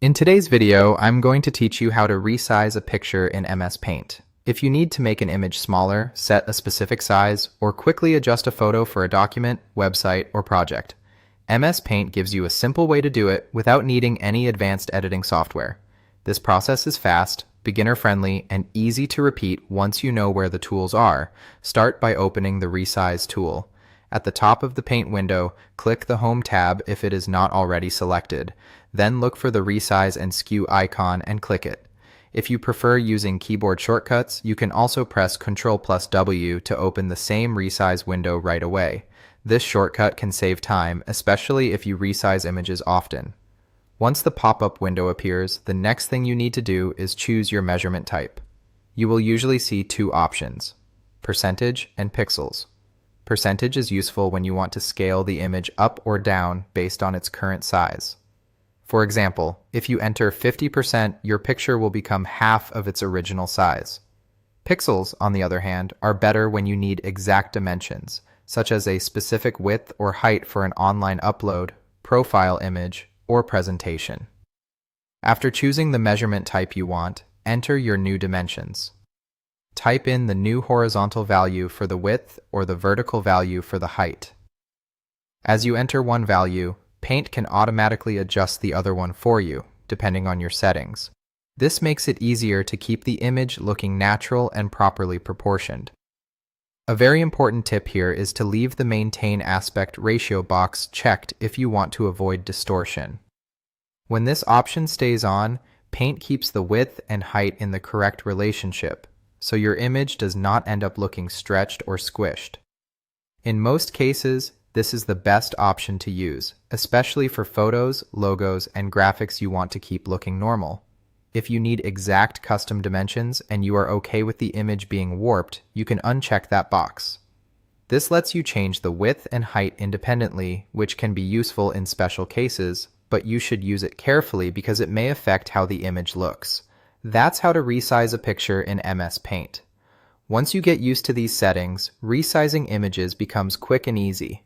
In today's video, I'm going to teach you how to resize a picture in MS Paint. If you need to make an image smaller, set a specific size, or quickly adjust a photo for a document, website, or project, MS Paint gives you a simple way to do it without needing any advanced editing software. This process is fast, beginner-friendly, and easy to repeat once you know where the tools are. Start by opening the Resize tool. At the top of the Paint window, click the Home tab if it is not already selected. Then look for the Resize and Skew icon and click it. If you prefer using keyboard shortcuts, you can also press Ctrl+W to open the same Resize window right away. This shortcut can save time, especially if you resize images often. Once the pop-up window appears, the next thing you need to do is choose your measurement type. You will usually see two options: percentage and pixels. Percentage is useful when you want to scale the image up or down based on its current size. For example, if you enter 50%, your picture will become half of its original size. Pixels, on the other hand, are better when you need exact dimensions, such as a specific width or height for an online upload, profile image, or presentation. After choosing the measurement type you want, enter your new dimensions. Type in the new horizontal value for the width or the vertical value for the height. As you enter one value, Paint can automatically adjust the other one for you, depending on your settings. This makes it easier to keep the image looking natural and properly proportioned. A very important tip here is to leave the Maintain Aspect Ratio box checked if you want to avoid distortion. When this option stays on, Paint keeps the width and height in the correct relationship, so your image does not end up looking stretched or squished. In most cases, this is the best option to use, especially for photos, logos, and graphics you want to keep looking normal. If you need exact custom dimensions and you are okay with the image being warped, you can uncheck that box. This lets you change the width and height independently, which can be useful in special cases, but you should use it carefully because it may affect how the image looks. That's how to resize a picture in MS Paint. Once you get used to these settings, resizing images becomes quick and easy.